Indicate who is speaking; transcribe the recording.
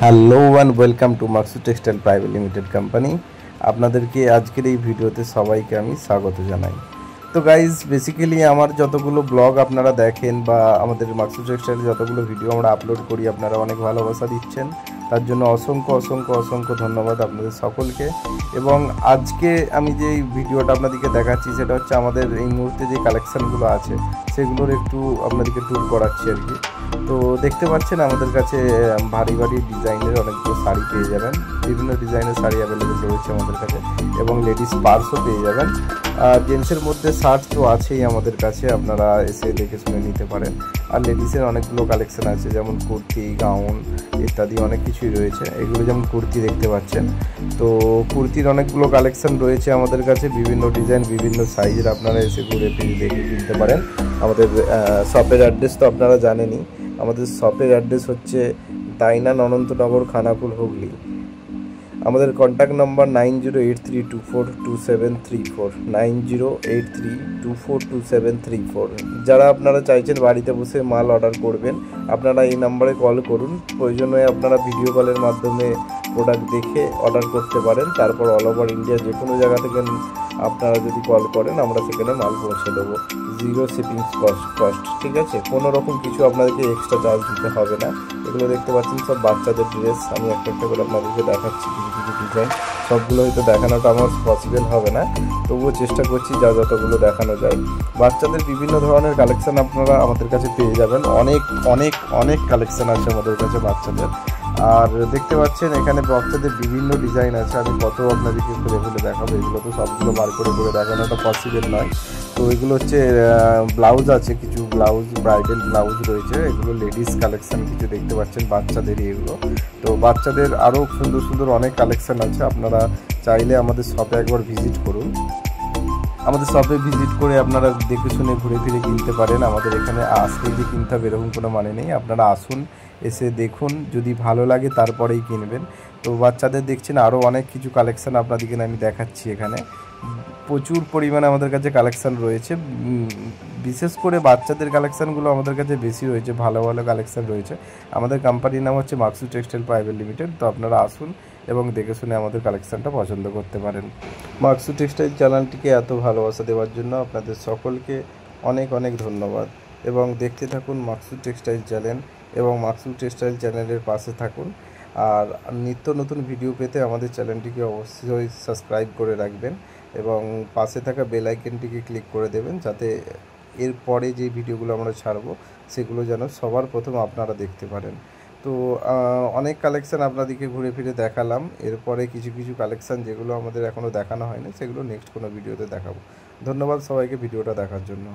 Speaker 1: Hello and welcome to Maksud textile private limited company. আপনাদেরকে আজকের এই ভিডিওতে সবাইকে আমি স্বাগত জানাই। তো গাইজ, বেসিক্যালি আমার যতগুলো ব্লগ আপনারা দেখেন বা আমাদের মাকসুদ টেক্সটাইলের যতগুলো ভিডিও আমরা আপলোড করি, আপনারা অনেক ভালোবাসা দিচ্ছেন, তার জন্য অসংখ্য অসংখ্য অসংখ্য ধন্যবাদ আপনাদের সকলকে। এবং আজকে আমি যে ভিডিওটা আপনাদেরকে দেখাচ্ছি সেটা হচ্ছে আমাদের এই মুহূর্তে যে কালেকশানগুলো আছে সেগুলোর একটু আপনাদেরকে ট্যুর করাচ্ছি আর কি। তো দেখতে পাচ্ছেন আমাদের কাছে ভারী ভারী ডিজাইনের অনেকগুলো শাড়ি পেয়ে যাবেন। বিভিন্ন ডিজাইনের শাড়ি অ্যাভেলেবেল রয়েছে আমাদের কাছে, এবং লেডিস পার্সও পেয়ে যাবেন। জেন্টসের মধ্যে শার্ট তো আছেই আমাদের কাছে, আপনারা এসে দেখে শুনে নিতে পারেন। আর লেডিসের অনেকগুলো কালেকশান আছে, যেমন কুর্তি, গাউন ইত্যাদি অনেক কিছুই রয়েছে। এগুলো যেমন কুর্তি দেখতে পাচ্ছেন, তো কুর্তির অনেকগুলো কালেকশান রয়েছে আমাদের কাছে, বিভিন্ন ডিজাইন বিভিন্ন সাইজের। আপনারা এসে ঘুরে ফিরে দেখে কিনতে পারেন। আমাদের শপের অ্যাড্রেস তো আপনারা জানেনই। আমাদের শপের অ্যাড্রেস হচ্ছে দাইনান অনন্তনগর, খানাকুল, হুগলি। আমাদের কন্ট্যাক্ট নম্বর 9083242734, 9083242734। যারা আপনারা চাইছেন বাড়িতে বসে মাল অর্ডার করবেন, আপনারা এই নাম্বারে কল করুন। প্রয়োজন হয়ে আপনারা ভিডিও কলের মাধ্যমে প্রোডাক্ট দেখে অর্ডার করতে পারেন। তারপর অল ওভার ইন্ডিয়া যে কোনো জায়গা থেকে আপনারা যদি কল করেন, আমরা সেখানে মাল পৌঁছে দেবো, জিরো শিপিং কস্ট। ঠিক আছে, কোনো রকম কিছু আপনাদেরকে এক্সট্রা চার্জ দিতে হবে না। এগুলো দেখতে পাচ্ছেন সব বাচ্চাদের ড্রেস। আমি একটা একটা করে আপনাদেরকে দেখাচ্ছি কিছু কিছু ডিজাইন। সবগুলো হয়তো দেখানোটা আমার পসিবল হবে না, তবুও চেষ্টা করছি যা যতগুলো দেখানো যায়। বাচ্চাদের বিভিন্ন ধরনের কালেকশান আপনারা আমাদের কাছে পেয়ে যাবেন। অনেক অনেক অনেক কালেকশান আছে আমাদের কাছে বাচ্চাদের। আর দেখতে পাচ্ছেন এখানে বাচ্চাদের বিভিন্ন ডিজাইন আছে। আমি কত আপনাদেরকে খুলে খুলে দেখাবো, এগুলো তো সবগুলো বার করে করে দেখানোটা পসিবল নয়। তো এগুলো হচ্ছে ব্লাউজ আছে, কিছু ব্লাউজ ব্রাইডাল ব্লাউজ রয়েছে। এগুলো লেডিস কালেকশান কিছু দেখতে পাচ্ছেন, বাচ্চাদেরই এগুলো। তো বাচ্চাদের আরও সুন্দর সুন্দর অনেক কালেকশান আছে। আপনারা চাইলে আমাদের শপে একবার ভিজিট করুন। আমাদের শপে ভিজিট করে আপনারা দেখে শুনে ঘুরে ফিরে কিনতে পারেন। আমাদের এখানে আসলে যে কিনতে হবে এরকম কোনো মানে নেই। আপনারা আসুন, এসে দেখুন, যদি ভালো লাগে তারপরেই কিনবেন। তো বাচ্চাদের দেখছেন আরও অনেক কিছু কালেকশান আপনাদেরকে আমি দেখাচ্ছি। এখানে প্রচুর পরিমাণে আমাদের কাছে কালেকশান রয়েছে। বিশেষ করে বাচ্চাদের কালেকশানগুলো আমাদের কাছে বেশি রয়েছে, ভালো ভালো কালেকশান রয়েছে। আমাদের কোম্পানির নাম হচ্ছে মাকসুদ টেক্সটাইল প্রাইভেট লিমিটেড। তো আপনারা আসুন এবং দেখে শুনে আমাদের কালেকশানটা পছন্দ করতে পারেন। মাকসুদ টেক্সটাইল চ্যানেলটিকে এত ভালোবাসা দেওয়ার জন্য আপনাদের সকলকে অনেক অনেক ধন্যবাদ। এবং দেখতে থাকুন মাকসুদ টেক্সটাইল চ্যানেল, এবং মাকসুদ টেক্সটাইল চ্যানেলের পাশে থাকুন। আর নিত্য নতুন ভিডিও পেতে আমাদের চ্যানেলটিকে অবশ্যই সাবস্ক্রাইব করে রাখবেন, এবং পাশে থাকা বেল আইকনটিকে ক্লিক করে দেবেন, যাতে এরপরে যে ভিডিওগুলো আমরা ছাড়বো সেগুলো যেন সবার প্রথম আপনারা দেখতে পারেন। তো অনেক কালেকশান আপনাদেরকে ঘুরে ফিরে দেখালাম। এরপরে কিছু কিছু কালেকশান যেগুলো আমাদের এখনও দেখানো হয়নি, সেগুলো নেক্সট কোনো ভিডিওতে দেখাবো। ধন্যবাদ সবাইকে ভিডিওটা দেখার জন্য।